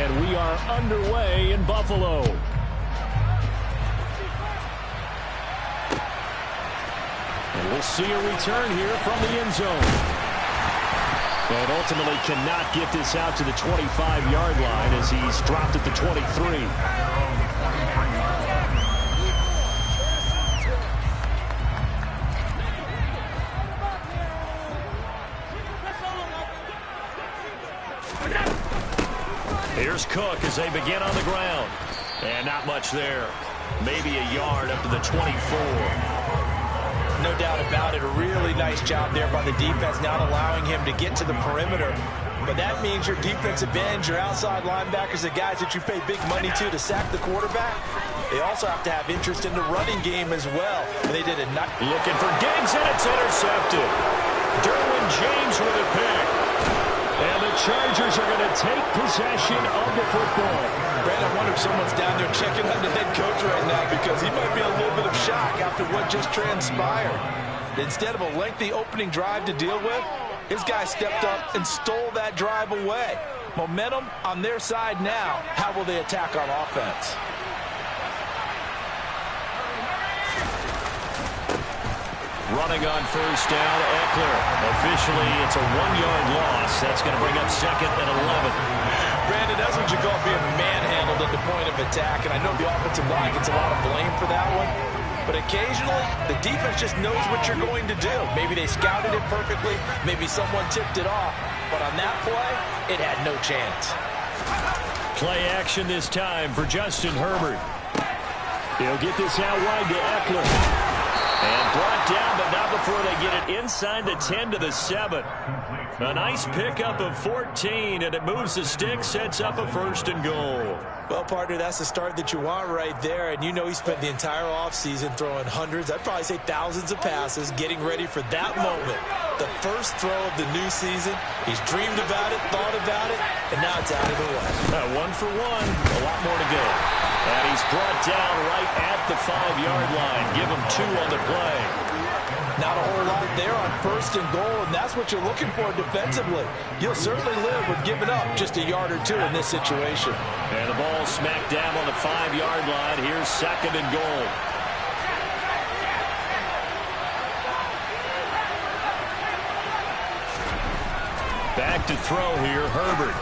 And we are underway in Buffalo. And we'll see a return here from the end zone. And ultimately cannot get this out to the 25-yard line as he's dropped at the 23. Here's Cook as they begin on the ground. And not much there. Maybe a yard up to the 24. No doubt about it. A really nice job there by the defense, not allowing him to get to the perimeter. But that means your defensive ends, your outside linebackers, the guys that you pay big money to sack the quarterback, they also have to have interest in the running game as well. And they did it. Looking for Diggs, and it's intercepted. Derwin James with a pick. And the Chargers are going to take possession of the football. Brad, I wonder if someone's down there checking on the head coach right now because he might be a little bit of shock after what just transpired. Instead of a lengthy opening drive to deal with, his guy stepped up and stole that drive away. Momentum on their side now. How will they attack on offense? Running on first down, Eckler. Officially, it's a 1-yard loss. That's going to bring up second and 11. Brandon, that's what you call being manhandled at the point of attack, and I know the offensive line gets a lot of blame for that one. But occasionally, the defense just knows what you're going to do. Maybe they scouted it perfectly. Maybe someone tipped it off. But on that play, it had no chance. Play action this time for Justin Herbert. He'll get this out wide to Eckler. And brought down, but not before they get it inside the 10 to the 7. A nice pickup of 14, and it moves the stick, sets up a 1st and goal. Well, partner, that's the start that you want right there. And you know he spent the entire offseason throwing hundreds, I'd probably say thousands of passes, getting ready for that moment. The first throw of the new season. He's dreamed about it, thought about it, and now it's out of the way. 1 for 1, a lot more to go. And he's brought down right at the 5-yard line. Give him 2 on the play. Not a whole lot there on 1st and goal, and that's what you're looking for defensively. You'll certainly live with giving up just a yard or 2 in this situation. And the ball smacked down on the 5-yard line. Here's 2nd and goal. Back to throw here, Herbert.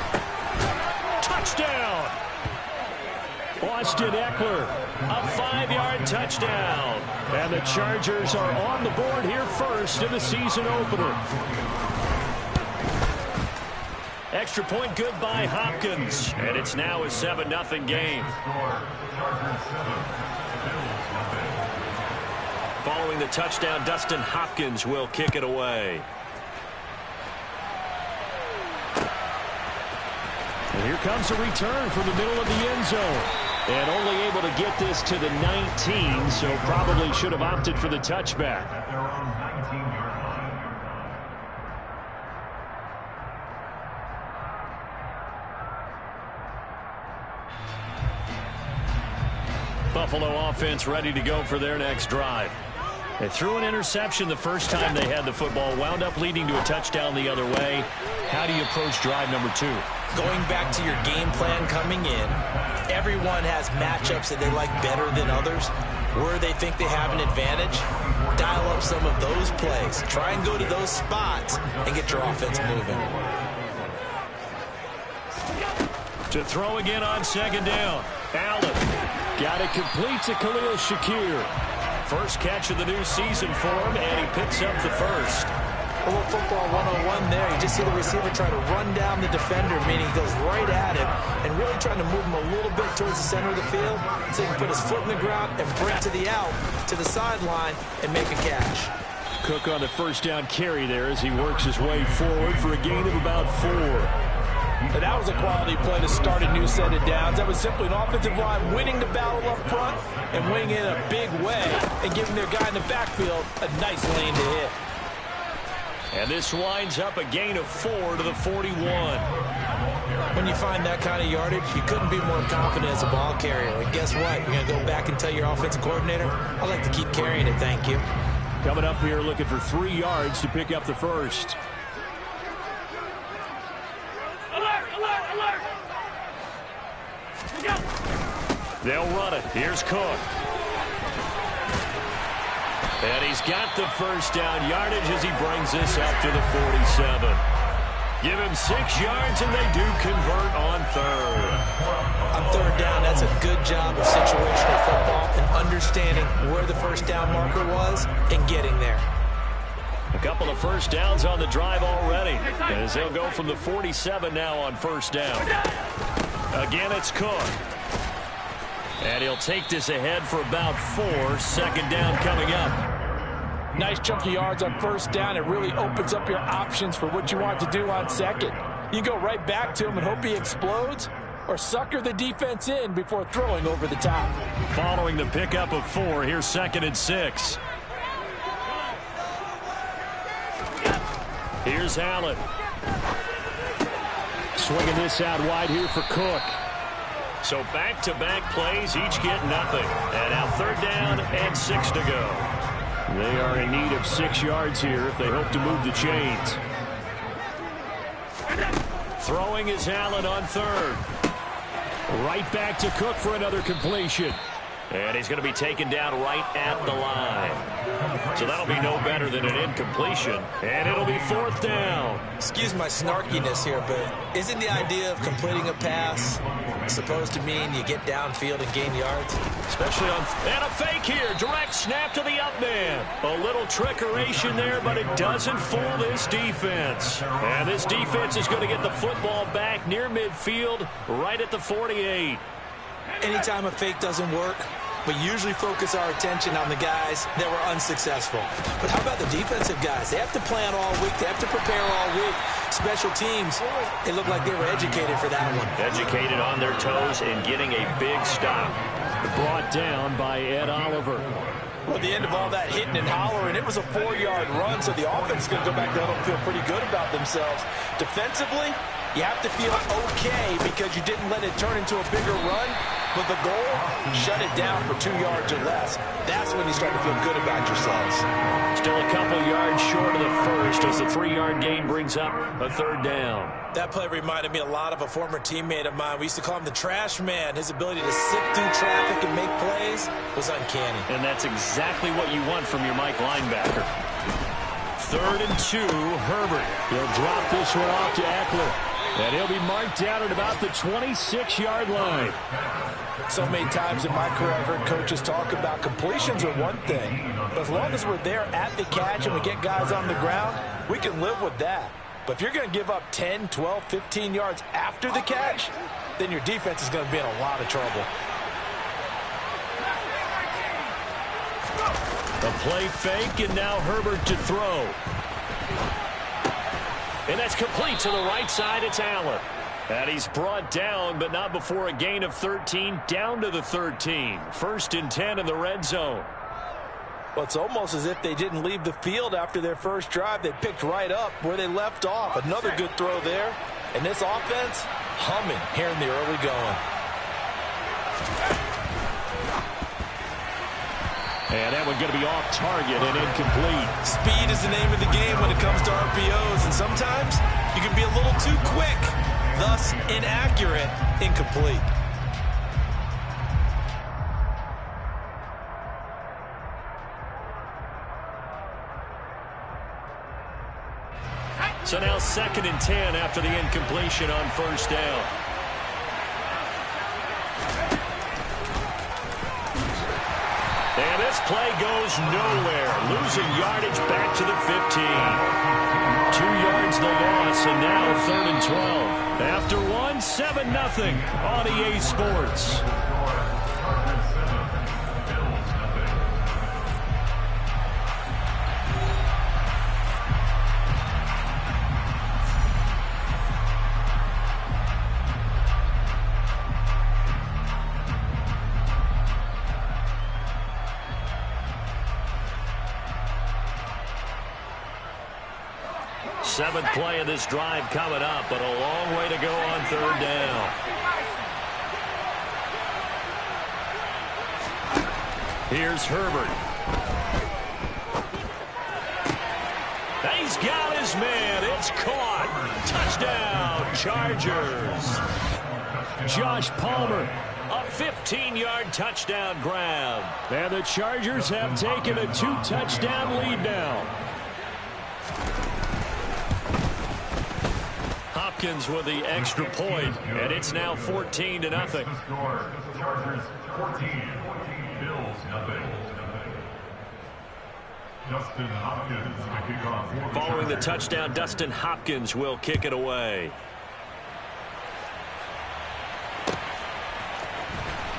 Touchdown! Austin Eckler, a 5-yard touchdown. And the Chargers are on the board here first in the season opener. Extra point good by Hopkins. And it's now a 7-0 game. Following the touchdown, Dustin Hopkins will kick it away. And here comes a return from the middle of the end zone. And only able to get this to the 19, so probably should have opted for the touchback. Buffalo offense ready to go for their next drive. They threw an interception the first time they had the football, wound up leading to a touchdown the other way. How do you approach drive number 2? Going back to your game plan coming in, everyone has matchups that they like better than others. Where they think they have an advantage, dial up some of those plays. Try and go to those spots and get your offense moving. To throw again on 2nd down. Allen got it complete to Khalil Shakir. First catch of the new season for him, and he picks up the 1st. A little football 101 there. You just see the receiver try to run down the defender, meaning he goes right at him and really trying to move him a little bit towards the center of the field so he can put his foot in the ground and break to the out, to the sideline, and make a catch. Cook on the 1st down carry there as he works his way forward for a gain of about 4. And that was a quality play to start a new set of downs. That was simply an offensive line winning the battle up front and winning in a big way and giving their guy in the backfield a nice lane to hit. And this winds up a gain of 4 to the 41. When you find that kind of yardage, you couldn't be more confident as a ball carrier. And guess what? You're going to go back and tell your offensive coordinator, I'd like to keep carrying it, thank you. Coming up here looking for 3 yards to pick up the 1st. They'll run it. Here's Cook. And he's got the first down yardage as he brings this up to the 47. Give him 6 yards, and they do convert on third. On third down, that's a good job of situational football and understanding where the first down marker was and getting there. A couple of first downs on the drive already, as they'll go from the 47 now on first down. Again, it's Cook. And he'll take this ahead for about 4. Second down coming up. Nice chunky yards on first down. It really opens up your options for what you want to do on second. You go right back to him and hope he explodes, or sucker the defense in before throwing over the top. Following the pickup of 4, here's 2nd and 6. Here's Allen. Swinging this out wide here for Cook. So back-to-back plays, each get nothing. And now third down and 6 to go. They are in need of 6 yards here if they hope to move the chains. Throwing is Allen on third. Right back to Cook for another completion. And he's going to be taken down right at the line. So that'll be no better than an incompletion. And it'll be 4th down. Excuse my snarkiness here, but isn't the idea of completing a pass supposed to mean you get downfield and gain yards? Especially on... And a fake here. Direct snap to the up man. A little trickeration there, but it doesn't fool this defense. And this defense is going to get the football back near midfield, right at the 48. Anytime a fake doesn't work, we usually focus our attention on the guys that were unsuccessful. But how about the defensive guys? They have to plan all week. They have to prepare all week. Special teams, they look like they were educated for that one. Educated on their toes and getting a big stop. Brought down by Ed Oliver. Well, at the end of all that hitting and hollering, it was a 4-yard run, so the offense is going to go back there and feel pretty good about themselves. Defensively, you have to feel okay because you didn't let it turn into a bigger run. But the goal, shut it down for 2 yards or less. That's when you start to feel good about yourselves. Still a couple yards short of the first as the 3-yard gain brings up a third down. That play reminded me a lot of a former teammate of mine. We used to call him the trash man. His ability to sift through traffic and make plays was uncanny. And that's exactly what you want from your Mike linebacker. 3rd and 2, Herbert. He'll drop this one off to Eckler. And he'll be marked down at about the 26-yard line. So many times in my career, I've heard coaches talk about completions are one thing. But as long as we're there at the catch and we get guys on the ground, we can live with that. But if you're going to give up 10, 12, 15 yards after the catch, then your defense is going to be in a lot of trouble. A play fake, and now Herbert to throw. And that's complete to the right side. It's Allen. And he's brought down, but not before a gain of 13, down to the 13. 1st and 10 in the red zone. Well, it's almost as if they didn't leave the field after their first drive. They picked right up where they left off. Another good throw there. And this offense, humming here in the early going. And that one's going to be off target and incomplete. Speed is the name of the game when it comes to RPOs. And sometimes you can be a little too quick. Thus, inaccurate, incomplete. So now 2nd and 10 after the incompletion on first down. And this play goes nowhere. Losing yardage back to the 15. 2 yards the loss, and now 3rd and 12. After one, 7-0 on EA Sports. Seventh play of this drive coming up, but a long way to go on third down. Here's Herbert. He's got his man. It's caught. Touchdown, Chargers. Josh Palmer A 15-yard touchdown grab. And the Chargers have taken a 2-touchdown lead now. Hopkins with the extra point, and it's now 14-0. Chargers 14, Bills nothing. Dustin Hopkins to kick off. Following the touchdown, Dustin Hopkins will kick it away.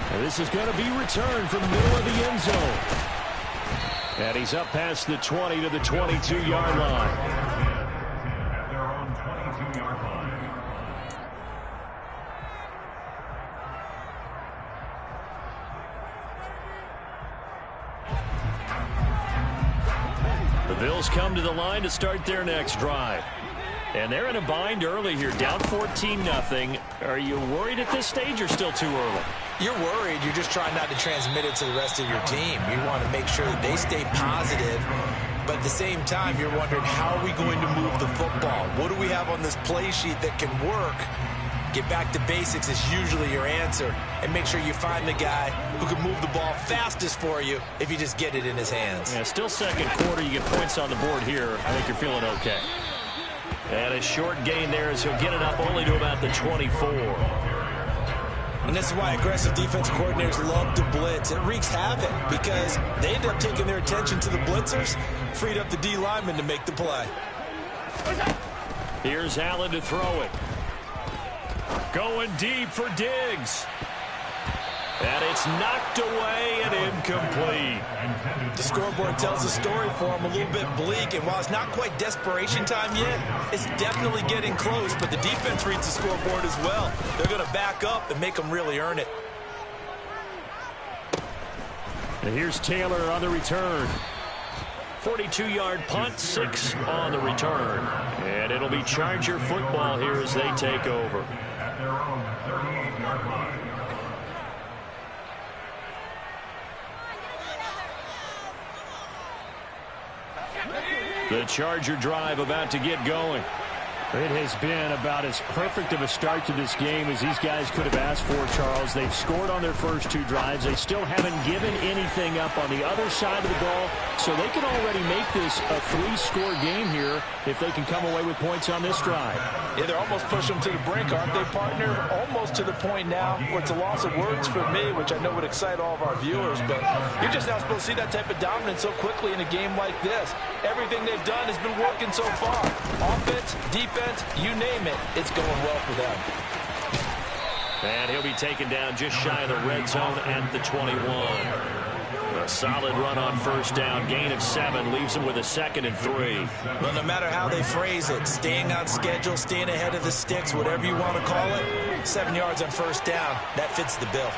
And this is going to be returned from the middle of the end zone. And he's up past the 20 to the 22-yard line. At their own 22-yard line. The Bills come to the line to start their next drive. And they're in a bind early here, down 14-0. Are you worried at this stage or still too early? You're worried. You're just trying not to transmit it to the rest of your team. You want to make sure that they stay positive. But at the same time, you're wondering, how are we going to move the football? What do we have on this play sheet that can work? Get back to basics is usually your answer. And make sure you find the guy who can move the ball fastest for you if you just get it in his hands. Yeah, still second quarter. You get points on the board here. I think you're feeling okay. And a short gain there as he'll get it up only to about the 24. And this is why aggressive defense coordinators love to blitz. It wreaks havoc because they end up taking their attention to the blitzers, freed up the D lineman to make the play. Here's Allen to throw it. Going deep for Diggs. And it's knocked away and incomplete. The scoreboard tells the story for him, a little bit bleak, and while it's not quite desperation time yet, it's definitely getting close, but the defense reads the scoreboard as well. They're going to back up and make them really earn it. And here's Taylor on the return. 42-yard punt, 6 on the return. And it'll be Charger football here as they take over. At their own 38-yard line. The Charger drive about to get going. It has been about as perfect of a start to this game as these guys could have asked for, Charles. They've scored on their first 2 drives. They still haven't given anything up on the other side of the ball, so they can already make this a 3-score game here if they can come away with points on this drive. Yeah, they're almost pushing them to the brink, aren't they, partner? Almost to the point now where it's a loss of words for me, which I know would excite all of our viewers, but you're just not supposed to see that type of dominance so quickly in a game like this. Everything they've done has been working so far. Offense, defense, you name it, it's going well for them. And he'll be taken down just shy of the red zone at the 21. A solid run on first down. Gain of 7 leaves him with a 2nd and 3. Well, no matter how they phrase it, staying on schedule, staying ahead of the sticks, whatever you want to call it, 7 yards on first down, that fits the bill.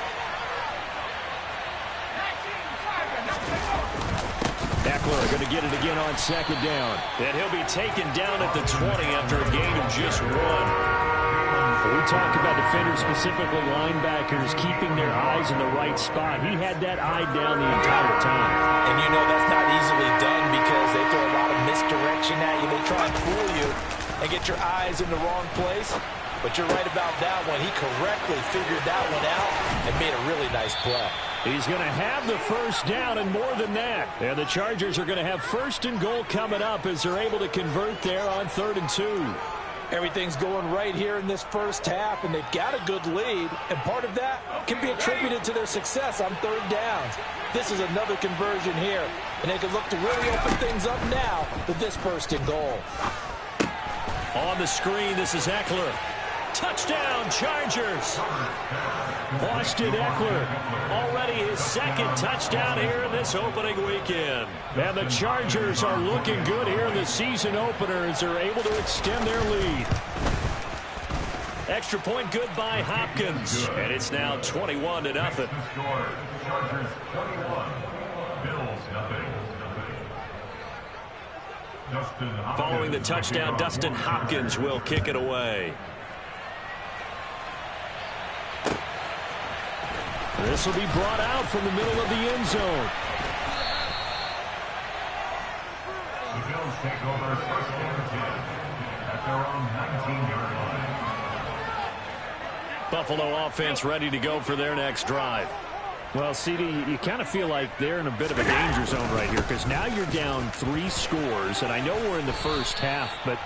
Eckler going to get it again on 2nd down. And he'll be taken down at the 20 after a gain of just 1. We talk about defenders, specifically linebackers, keeping their eyes in the right spot. He had that eye down the entire time. And you know that's not easily done because they throw a lot of misdirection at you. They try and fool you and get your eyes in the wrong place. But you're right about that one. He correctly figured that one out and made a really nice play. He's going to have the first down and more than that. And the Chargers are going to have 1st and goal coming up as they're able to convert there on 3rd and 2. Everything's going right here in this first half, and they've got a good lead, and part of that can be attributed to their success on 3rd downs. This is another conversion here, and they can look to really open things up now with this 1st and goal. On the screen, this is Eckler. Touchdown, Chargers. Austin Eckler, already his 2nd touchdown here in this opening weekend. And the Chargers are looking good here in the season opener as they're able to extend their lead. Extra point good by Hopkins. And it's now 21-0. Chargers 21, Bills nothing. Following the touchdown, Dustin Hopkins will kick it away. This will be brought out from the middle of the end zone. The Bills take over 1st and 10 at their own 19-yard line. Buffalo offense ready to go for their next drive. Well, CD, you kind of feel like they're in a bit of a danger zone right here because now you're down 3 scores, and I know we're in the first half, but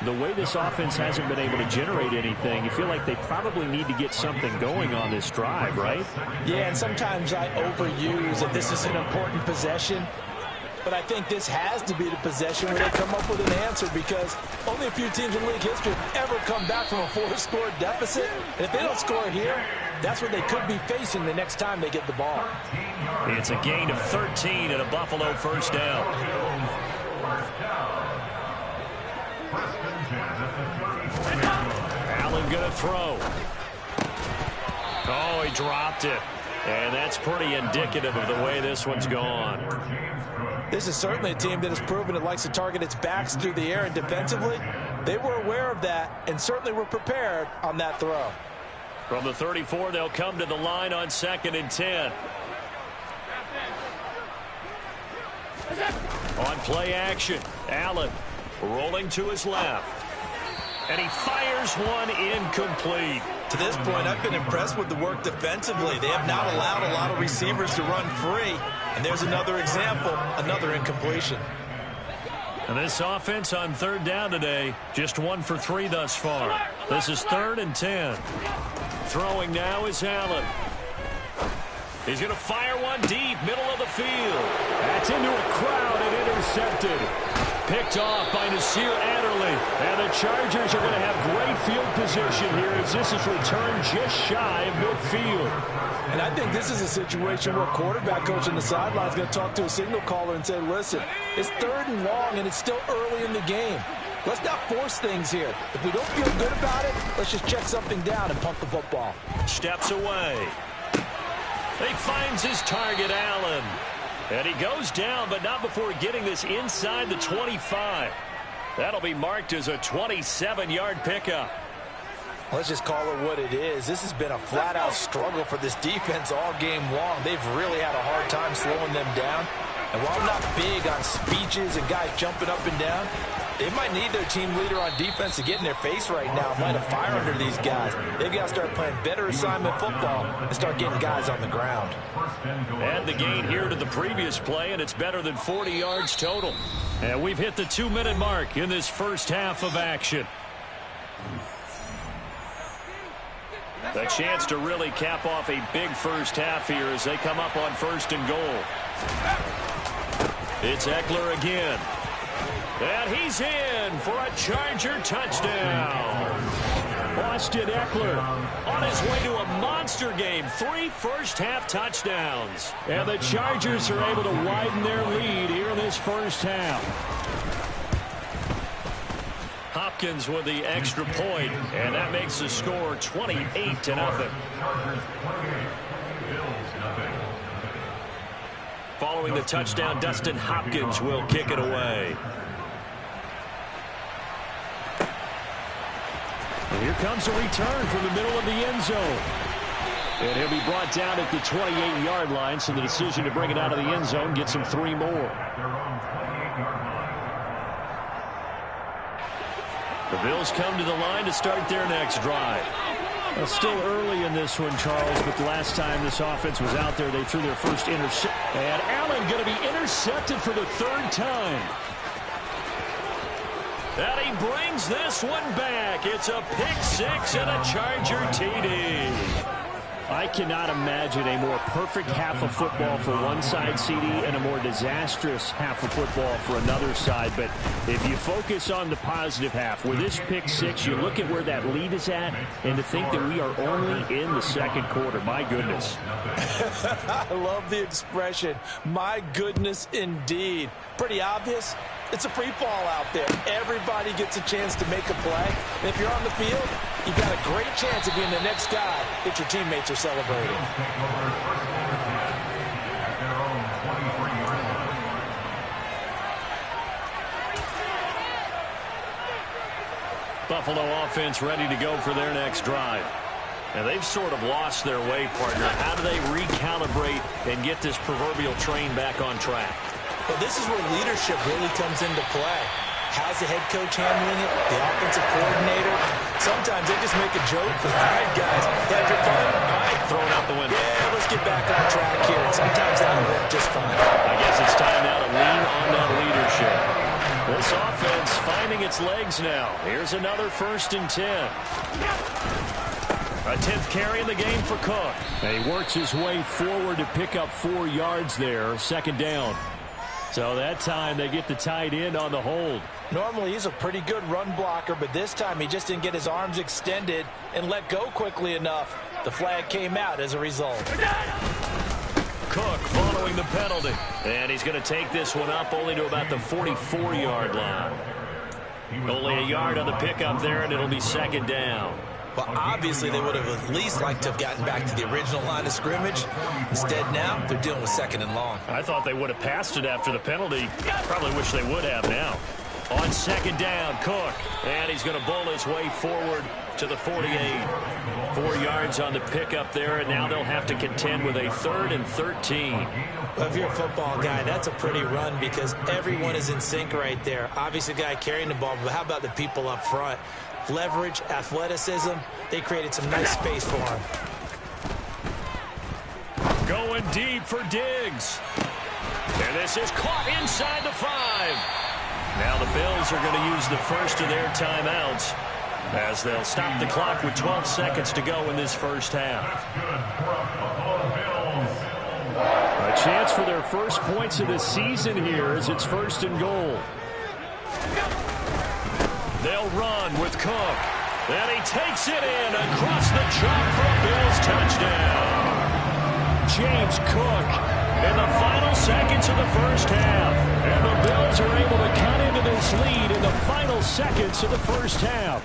the way this offense hasn't been able to generate anything, you feel like they probably need to get something going on this drive, right? Yeah, and sometimes I overuse that this is an important possession. But I think this has to be the possession where they come up with an answer because only a few teams in league history have ever come back from a 4-score deficit. And if they don't score here, that's what they could be facing the next time they get the ball. It's a gain of 13 and a Buffalo first down. Allen going to throw. Oh, he dropped it. And that's pretty indicative of the way this one's gone. This is certainly a team that has proven it likes to target its backs through the air, and defensively, they were aware of that and certainly were prepared on that throw. From the 34, they'll come to the line on 2nd and 10. On play action, Allen rolling to his left. And he fires one incomplete. To this point, I've been impressed with the work defensively. They have not allowed a lot of receivers to run free. And there's another example, another incompletion. And this offense on 3rd down today, just 1 for 3 thus far. This is 3rd and 10. Throwing now is Allen. He's going to fire one deep, middle of the field. That's into a crowd and intercepted. Picked off by Nasir Adderley. And the Chargers are going to have great field position here as this is returned just shy of midfield. And I think this is a situation where quarterback coach on the sideline is going to talk to a signal caller and say, listen, it's 3rd and long and it's still early in the game. Let's not force things here. If we don't feel good about it, let's just check something down and punt the football. Steps away. He finds his target, Allen. And he goes down, but not before getting this inside the 25. That'll be marked as a 27-yard pickup. Let's just call it what it is. This has been a flat-out struggle for this defense all game long. They've really had a hard time slowing them down. And while I'm not big on speeches and guys jumping up and down, they might need their team leader on defense to get in their face right now, light a fire under these guys. They've got to start playing better assignment football and start getting guys on the ground. Add the gain here to the previous play, and it's better than 40 yards total. And we've hit the 2-minute mark in this first half of action. The chance to really cap off a big first half here as they come up on 1st and goal. It's Eckler again. And he's in for a Charger touchdown. Austin Eckler on his way to a monster game. 3 first-half touchdowns. And the Chargers are able to widen their lead here in this first half. Hopkins with the extra point, and that makes the score 28-0. Following the touchdown, Dustin Hopkins will kick it away. And here comes a return from the middle of the end zone. And he'll be brought down at the 28-yard line, so the decision to bring it out of the end zone gets him 3 more. The Bills come to the line to start their next drive. Well, still early in this one, Charles, but the last time this offense was out there, they threw their first interception. And Allen going to be intercepted for the 3rd time. And he brings this one back. It's a pick-6 and a Charger TD. I cannot imagine a more perfect half of football for one side, CD, and a more disastrous half of football for another side. But if you focus on the positive half, with this pick-6, you look at where that lead is at, and to think that we are only in the 2nd quarter. My goodness. I love the expression. My goodness, indeed. Pretty obvious. It's a free fall out there. Everybody gets a chance to make a play. And if you're on the field, you've got a great chance of being the next guy that your teammates are celebrating. Buffalo offense ready to go for their next drive. And they've sort of lost their way, partner. How do they recalibrate and get this proverbial train back on track? But this is where leadership really comes into play. How's the head coach handling it? The offensive coordinator? Sometimes they just make a joke. All right, guys, had your fun? All right, throw it out the window. Yeah, let's get back on track here. And sometimes that'll work just fine. I guess it's time now to lean on that leadership. This offense finding its legs now. Here's another 1st and 10. A 10th carry in the game for Cook. And he works his way forward to pick up 4 yards there. 2nd down. So that time they get the tight end on the hold. Normally he's a pretty good run blocker, but this time he just didn't get his arms extended and let go quickly enough. The flag came out as a result. Cook following the penalty. And he's going to take this one up only to about the 44-yard line. Only a yard on the pickup there, and it'll be 2nd down. Well, obviously they would have at least liked to have gotten back to the original line of scrimmage. Instead now, they're dealing with 2nd and long. I thought they would have passed it after the penalty. Probably wish they would have now. On 2nd down, Cook. And he's going to bowl his way forward to the 48. 4 yards on the pickup there, and now they'll have to contend with a 3rd and 13. Well, if you're a football guy, that's a pretty run because everyone is in sync right there. Obviously, the guy carrying the ball, but how about the people up front? Leverage, athleticism, they created some nice space for him. Going deep for Diggs. And this is caught inside the 5. Now the Bills are going to use the first of their timeouts as they'll stop the clock with 12 seconds to go in this first half. A chance for their first points of the season here as it's 1st and goal. They'll run with Cook. And he takes it in across the chalk for a Bills touchdown. James Cook in the final seconds of the first half. And the Bills are able to cut into this lead in the final seconds of the first half.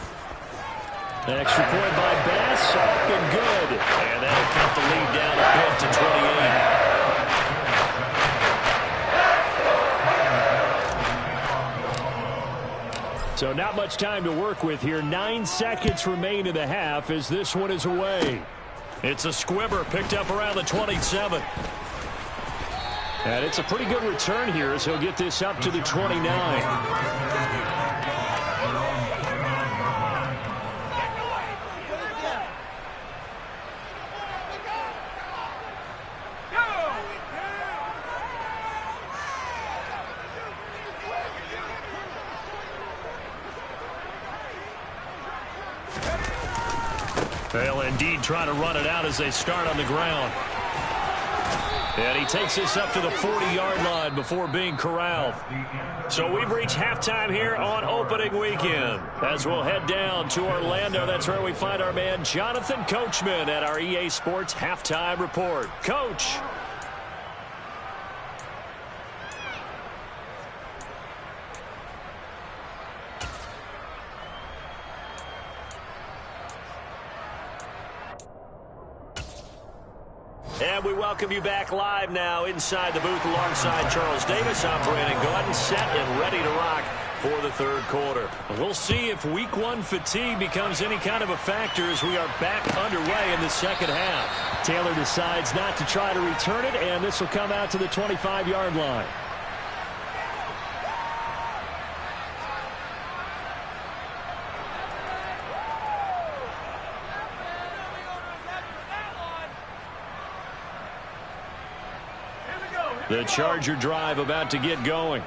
An extra point by Bass, up and good. And that'll cut the lead down a bit to 28. So not much time to work with here. 9 seconds remain in the half as this one is away. It's a squibber picked up around the 27. And it's a pretty good return here as he'll get this up to the 29. They'll indeed try to run it out as they start on the ground. And he takes this up to the 40-yard line before being corralled. So we've reached halftime here on opening weekend. As we'll head down to Orlando, that's where we find our man Jonathan Coachman at our EA Sports Halftime Report. Coach. And we welcome you back live now inside the booth alongside Charles Davis. I'm Brandon Gordon, set and ready to rock for the 3rd quarter. We'll see if week 1 fatigue becomes any kind of a factor as we are back underway in the 2nd half. Taylor decides not to try to return it, and this will come out to the 25-yard line. The Charger drive about to get going.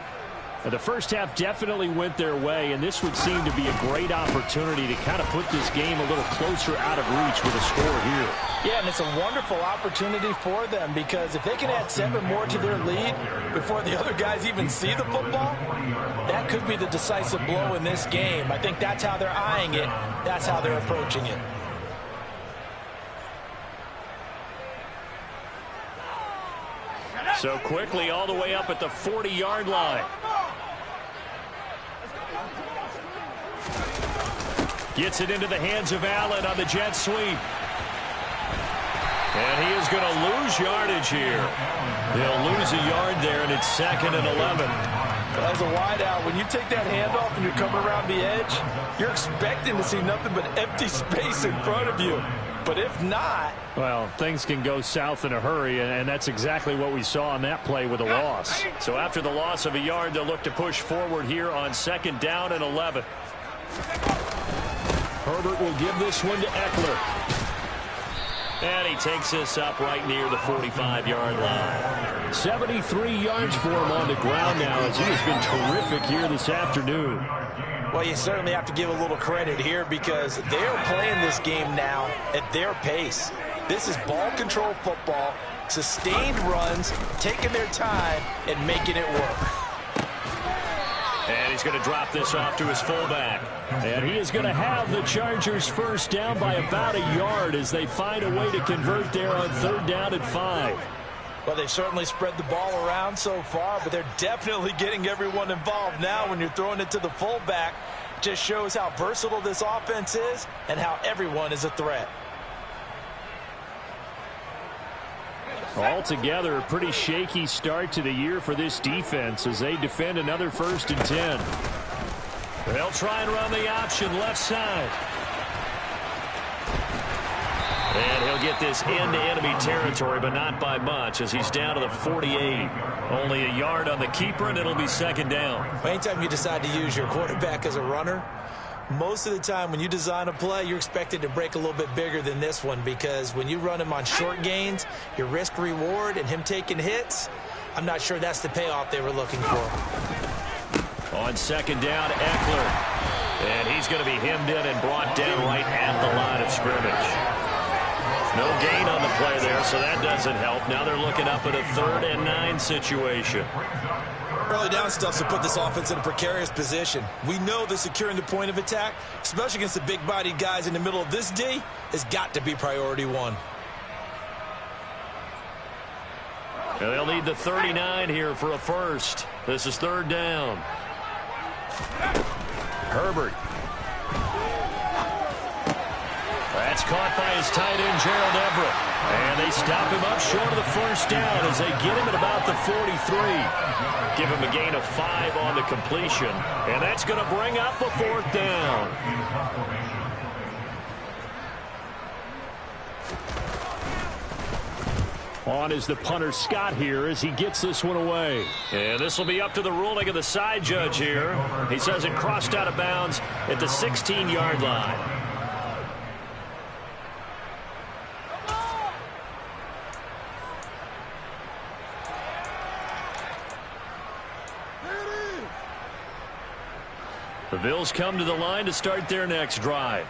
The first half definitely went their way, and this would seem to be a great opportunity to kind of put this game a little closer out of reach with a score here. Yeah, and it's a wonderful opportunity for them because if they can add 7 more to their lead before the other guys even see the football, that could be the decisive blow in this game. I think that's how they're eyeing it. That's how they're approaching it. So quickly all the way up at the 40-yard line. Gets it into the hands of Allen on the jet sweep. And he is going to lose yardage here. They'll lose a yard there, and it's 2nd and 11. As a wideout, when you take that handoff and you're coming around the edge, you're expecting to see nothing but empty space in front of you. But if not... Well, things can go south in a hurry, and that's exactly what we saw on that play with a loss. So after the loss of a yard, they'll look to push forward here on 2nd down and 11. Herbert will give this one to Eckler. And he takes this up right near the 45-yard line. 73 yards for him on the ground now, as he has been terrific here this afternoon. Well, you certainly have to give a little credit here because they're playing this game now at their pace. This is ball control football, sustained runs, taking their time, and making it work. And he's going to drop this off to his fullback. And he is going to have the Chargers first down by about a yard as they find a way to convert there on 3rd down and 5. Well, they've certainly spread the ball around so far, but they're definitely getting everyone involved now when you're throwing it to the fullback. Just shows how versatile this offense is and how everyone is a threat. Altogether, a pretty shaky start to the year for this defense as they defend another 1st and 10. They'll try and run the option left side. And he'll get this into enemy territory, but not by much as he's down to the 48. Only a yard on the keeper, and it'll be 2nd down. Anytime you decide to use your quarterback as a runner, most of the time when you design a play, you're expected to break a little bit bigger than this one because when you run him on short gains, your risk-reward and him taking hits, I'm not sure that's the payoff they were looking for. On 2nd down, Eckler. And he's going to be hemmed in and brought down right at the line of scrimmage. No gain on the play there, so that doesn't help. Now they're looking up at a 3rd and 9 situation. Early down stuff to put this offense in a precarious position. We know that securing the point of attack, especially against the big-bodied guys in the middle of this D, has got to be priority 1. And they'll need the 39 here for a first. This is 3rd down. Herbert. That's caught by his tight end, Gerald Everett. And they stop him up short of the 1st down as they get him at about the 43. Give him a gain of 5 on the completion. And that's going to bring up a 4th down. On is the punter Scott here as he gets this one away. And this will be up to the ruling of the side judge here. He says it crossed out of bounds at the 16-yard line. The Bills come to the line to start their next drive.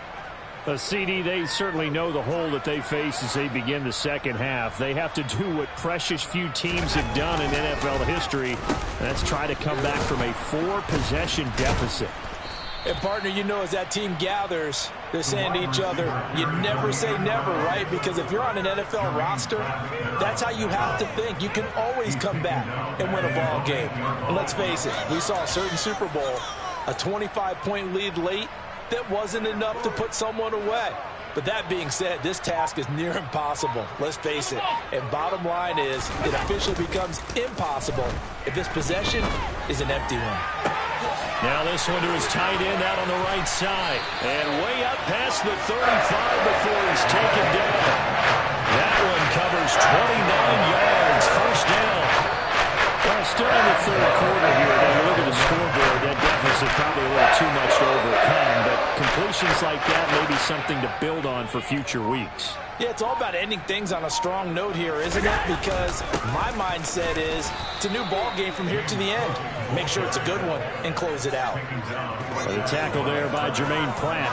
CD, they certainly know the hole that they face as they begin the 2nd half. They have to do what precious few teams have done in NFL history. That's try to come back from a 4-possession deficit. And, partner, you know as that team gathers, they're saying to each other, you never say never, right? Because if you're on an NFL roster, that's how you have to think. You can always come back and win a ball game. And let's face it, we saw a certain Super Bowl, a 25-point lead late, that wasn't enough to put someone away. But that being said, this task is near impossible. Let's face it. And bottom line is, it officially becomes impossible if this possession is an empty one. Now this one to his tight end out on the right side. And way up past the 35 before he's taken down. That one covers 29 yards. 1st down. Well, still in the 3rd quarter here. Now you look at the scoreboard, that deficit probably a little too much to overcome, but completions like that may be something to build on for future weeks. Yeah, it's all about ending things on a strong note here, isn't it? Because my mindset is it's a new ball game from here to the end. Make sure it's a good one and close it out. The tackle there by Jermaine Pratt.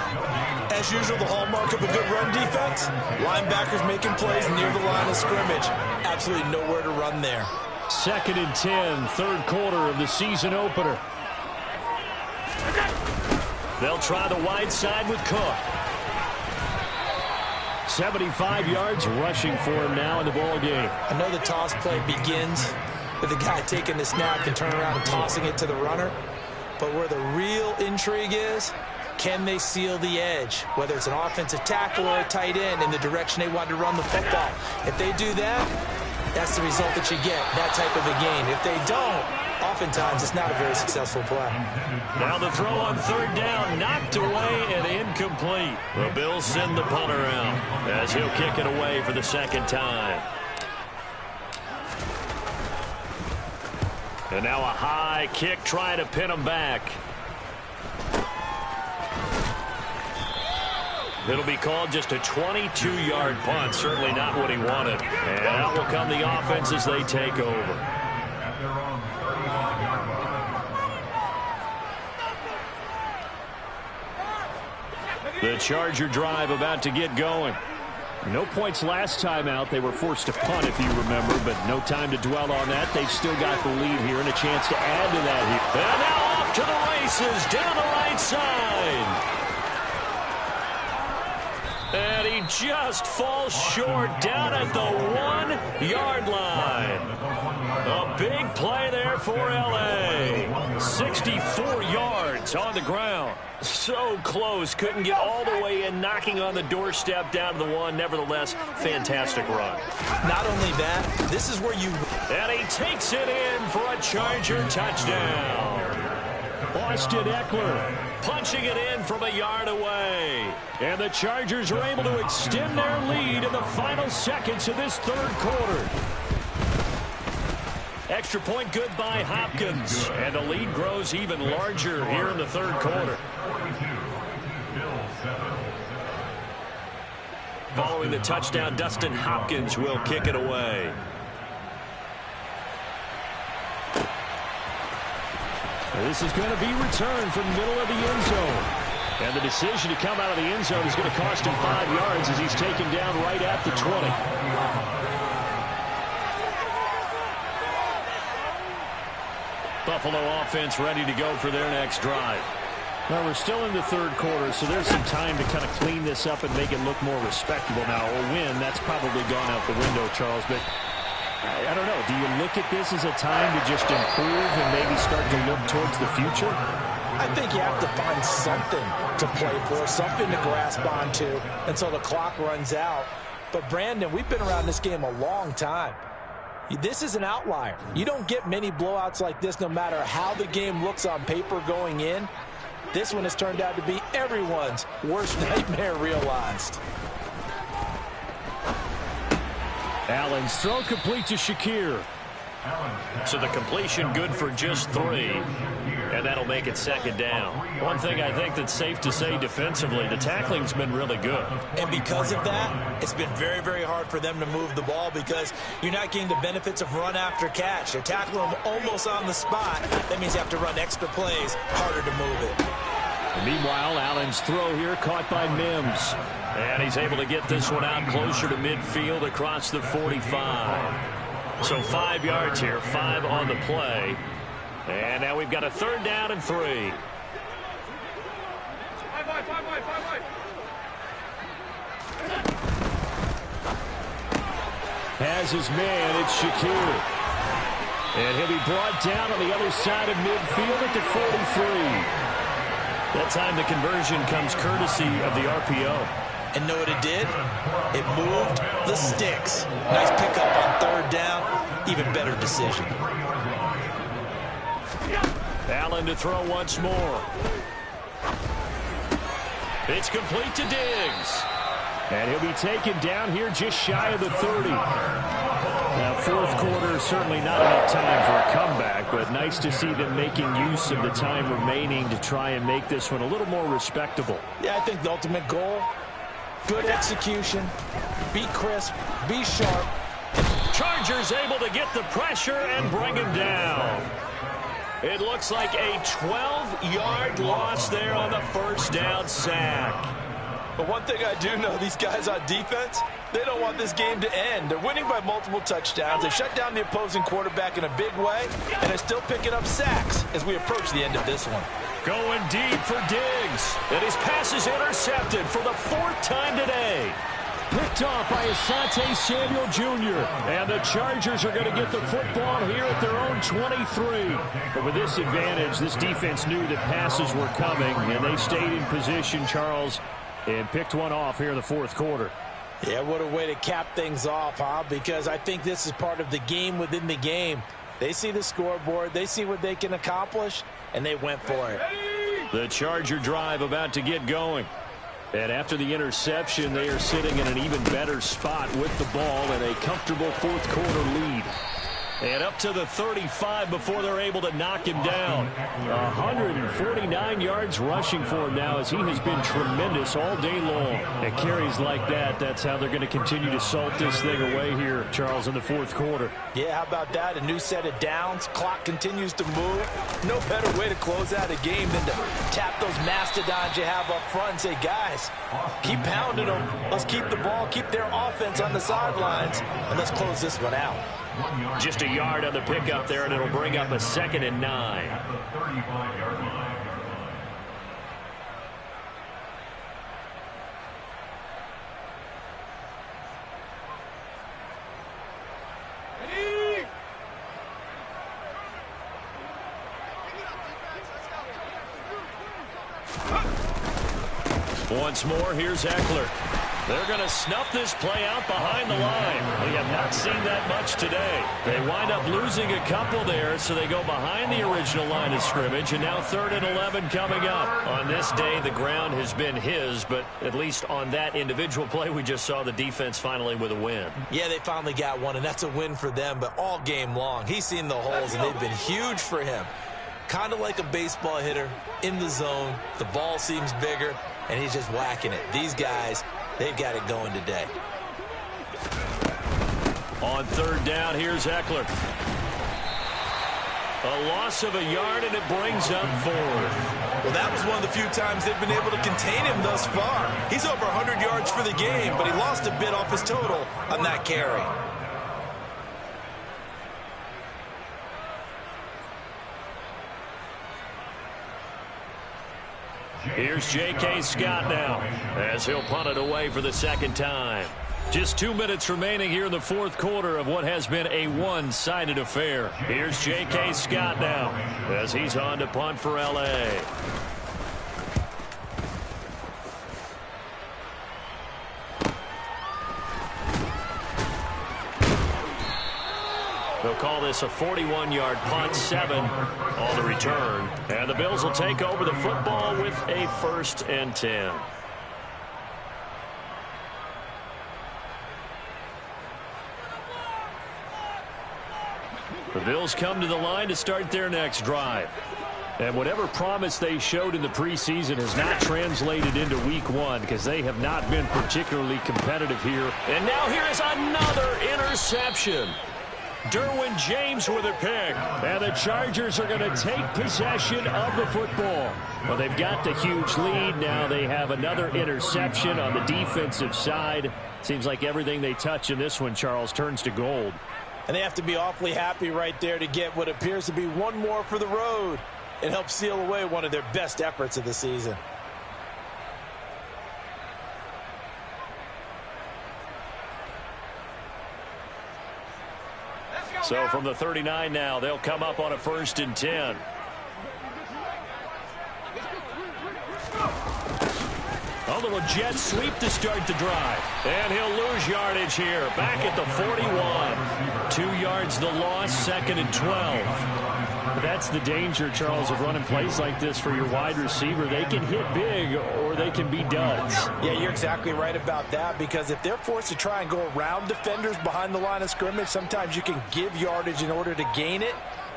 As usual, the hallmark of a good run defense, linebackers making plays near the line of scrimmage. Absolutely nowhere to run there. 2nd and 10, 3rd quarter of the season opener. They'll try the wide side with Cook. 75 yards rushing for him now in the ball game. I know the toss play begins with the guy taking the snap and turning around and tossing it to the runner. But where the real intrigue is, can they seal the edge? Whether it's an offensive tackle or a tight end in the direction they want to run the football. If they do that, that's the result that you get, that type of a game. If they don't, oftentimes it's not a very successful play. Now the throw on third down, knocked away and incomplete. The Bills send the punter out as he'll kick it away for the second time. And now a high kick trying to pin him back. It'll be called just a 22-yard punt. Certainly not what he wanted. And out will come the offense as they take over. The Charger drive about to get going. No points last time out. They were forced to punt, if you remember, but no time to dwell on that. They've still got the lead here and a chance to add to that here. And now off to the races down the right side. And he just falls short down at the 1-yard line. A big play there for L.A. 64 yards on the ground. So close. Couldn't get all the way in, knocking on the doorstep down to the 1. Nevertheless, fantastic run. Not only that, this is where you... And he takes it in for a Charger touchdown. Austin Eckler punching it in from a yard away. And the Chargers are able to extend their lead in the final seconds of this third quarter. Extra point good by Hopkins. And the lead grows even larger here in the third quarter. Following the touchdown, Dustin Hopkins will kick it away. This is going to be returned from the middle of the end zone. And the decision to come out of the end zone is going to cost him 5 yards as he's taken down right at the 20. Buffalo offense ready to go for their next drive. Well, we're still in the third quarter, so there's some time to kind of clean this up and make it look more respectable now. A win, that's probably gone out the window, Charles, but I don't know. Do you look at this as a time to just improve and maybe start to look towards the future? I think you have to find something to play for, something to grasp onto until the clock runs out. But, Brandon, we've been around this game a long time. This is an outlier. You don't get many blowouts like this no matter how the game looks on paper going in. This one has turned out to be everyone's worst nightmare realized. Allen's throw complete to Shakir. So the completion good for just 3. And that'll make it second down. One thing I think that's safe to say defensively, the tackling's been really good. And because of that, it's been very, very hard for them to move the ball because you're not getting the benefits of run after catch. You're tackling them almost on the spot. That means you have to run extra plays, harder to move it. Meanwhile, Allen's throw here caught by Mims. And he's able to get this one out closer to midfield across the 45. So 5 yards here, 5 on the play. And now we've got a third down and 3. Has his man, it's Shakir. And he'll be brought down on the other side of midfield at the 43. That time the conversion comes courtesy of the RPO. And know what it did? It moved the sticks. Nice pickup on third down. Even better decision. Allen to throw once more. It's complete to Diggs. And he'll be taken down here just shy of the 30. Now, fourth quarter, certainly not enough time for a comeback, but nice to see them making use of the time remaining to try and make this one a little more respectable. Yeah, I think the ultimate goal, good execution, be crisp, be sharp. Chargers able to get the pressure and bring him down. It looks like a 12-yard loss there on the first down sack. But one thing I do know, these guys on defense, they don't want this game to end. They're winning by multiple touchdowns. They've shut down the opposing quarterback in a big way, and they're still picking up sacks as we approach the end of this one. Going deep for Diggs. And his pass is intercepted for the 4th time today. Picked off by Asante Samuel Jr. And the Chargers are going to get the football here at their own 23. But with this advantage, this defense knew that passes were coming, and they stayed in position, Charles, and picked one off here in the fourth quarter. Yeah, what a way to cap things off, huh? Because I think this is part of the game within the game. They see the scoreboard, they see what they can accomplish, and they went for it. The Charger drive about to get going. And after the interception, they are sitting in an even better spot with the ball and a comfortable fourth quarter lead. And up to the 35 before they're able to knock him down. 149 yards rushing for him now as he has been tremendous all day long. At carries like that, that's how they're going to continue to salt this thing away here, Charles, in the fourth quarter. Yeah, how about that? A new set of downs. Clock continues to move. No better way to close out a game than to tap those mastodons you have up front and say, guys, keep pounding them. Let's keep the ball, keep their offense on the sidelines, and let's close this one out. Just a yard on the pickup there, and it'll bring up a 2nd and 9. At the 35-yard line. Once more, here's Eckler. They're going to snuff this play out behind the line. We have not seen that much today. They wind up losing a couple there, so they go behind the original line of scrimmage, and now 3rd and 11 coming up. On this day, the ground has been his, but at least on that individual play, we just saw the defense finally with a win. Yeah, they finally got one, and that's a win for them, but all game long, he's seen the holes, and they've been huge for him. Kind of like a baseball hitter in the zone. The ball seems bigger, and he's just whacking it. These guys, they've got it going today. On 3rd down, here's Eckler. A loss of a yard, and it brings up 4th. Well, that was one of the few times they've been able to contain him thus far. He's over 100 yards for the game, but he lost a bit off his total on that carry. Here's J.K. Scott now as he'll punt it away for the 2nd time. Just 2 minutes remaining here in the fourth quarter of what has been a one-sided affair. Here's J.K. Scott now as he's on to punt for L.A. They'll call this a 41-yard punt, 7 on the return. And the Bills will take over the football with a 1st and 10. The Bills come to the line to start their next drive. And whatever promise they showed in the preseason has not translated into week 1 because they have not been particularly competitive here. And now here is another interception. Derwin James with a pick. And the Chargers are going to take possession of the football. Well, they've got the huge lead. Now they have another interception on the defensive side. Seems like everything they touch in this one, Charles, turns to gold. And they have to be awfully happy right there to get what appears to be one more for the road. It helps seal away one of their best efforts of the season. So from the 39 now, they'll come up on a 1st and 10. A little jet sweep to start the drive. And he'll lose yardage here. Back at the 41. 2 yards the loss, 2nd and 12. That's the danger, Charles, of running plays like this for your wide receiver. They can hit big or they can be duds. Yeah, you're exactly right about that, because if they're forced to try and go around defenders behind the line of scrimmage, sometimes you can give yardage in order to gain it.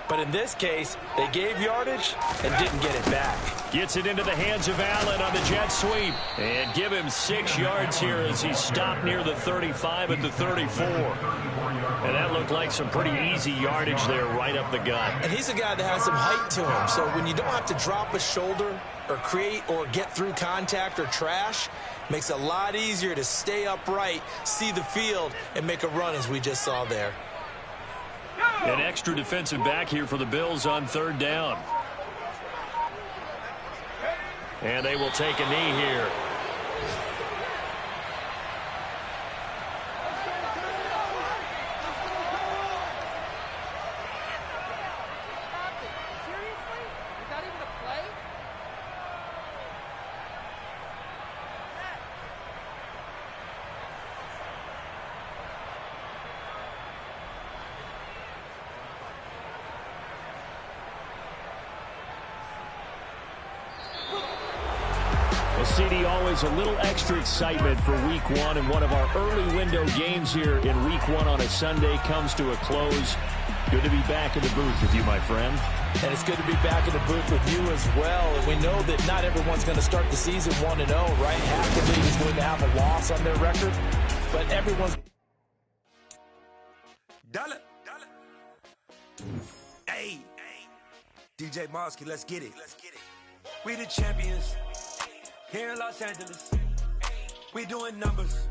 But in this case, they gave yardage and didn't get it back. Gets it into the hands of Allen on the jet sweep. And give him 6 yards here as he stopped near the 35 at the 34. And that looked like some pretty easy yardage there right up the gut. And he's a guy that has some height to him. So when you don't have to drop a shoulder or create or get through contact or trash, makes it a lot easier to stay upright, see the field, and make a run as we just saw there. An extra defensive back here for the Bills on 3rd down. And they will take a knee here. Well, CD, always a little extra excitement for Week 1, and one of our early window games here in Week 1 on a Sunday comes to a close. Good to be back in the booth with you, my friend. And it's good to be back in the booth with you as well. And we know that not everyone's going to start the season 1-0, right? Half the league is going to have a loss on their record, but everyone's... Dollar. Hey, DJ Mosky, let's get it. We the champions here in Los Angeles. We doing numbers.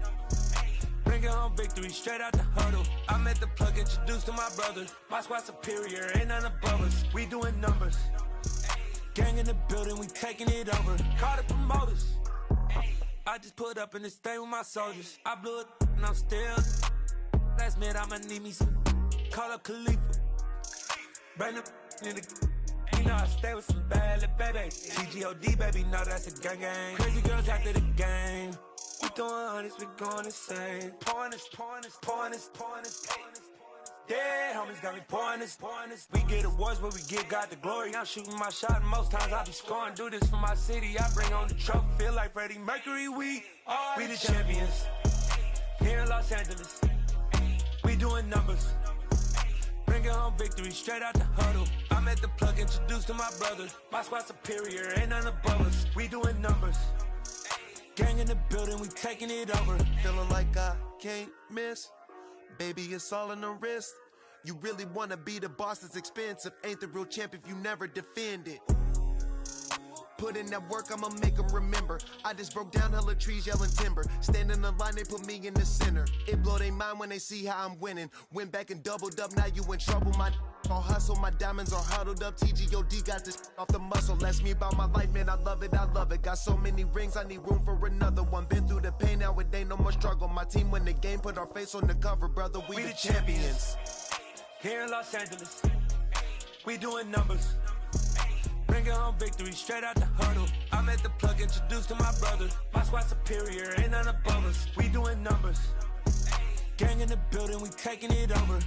Bringing home victory straight out the huddle. I'm at the plug, introduced to my brother. My squad superior, ain't none above us. We doing numbers. Gang in the building, we taking it over. Call the promoters. I just put up in this thing with my soldiers. I blew it and I'm still. Last minute I'ma need me some. Call up Khalifa. Bring them in the. You know I stay with some bad little baby. TGOD, baby, know that's a gang gang. Crazy girls after the game. We doing honest, we going insane. Pouring this. Yeah, homies got me pouring this. We get awards, but we give God the glory. I'm shooting my shot, and most times I be scoring. Do this for my city, I bring on the trophy. Feel like Freddie Mercury, we the champions. Here in Los Angeles, we doing numbers. Bringing home victory straight out the huddle. I'm at the plug, introduced to my brother. My squad superior, ain't none above us. We doing numbers. Gang in the building, we taking it over. Feeling like I can't miss. Baby, it's all in the wrist. You really wanna be the boss, it's expensive. Ain't the real champ if you never defend it. Put in that work, I'ma make them remember. I just broke down hella trees, yelling timber. Stand in the line, they put me in the center. It blow their mind when they see how I'm winning. Went back and doubled up, now you in trouble. My all hustle, my diamonds are huddled up. TGOD got this off the muscle. Ask me about my life, man, I love it. Got so many rings, I need room for another one. Been through the pain, now it ain't no more struggle. My team win the game, put our face on the cover, brother. We the champions. Here in Los Angeles, we doing numbers. Bringing home victory straight out the huddle. I'm at the plug, introduced to my brother. My squad superior, ain't none above us. We doing numbers. Gang in the building, we taking it over.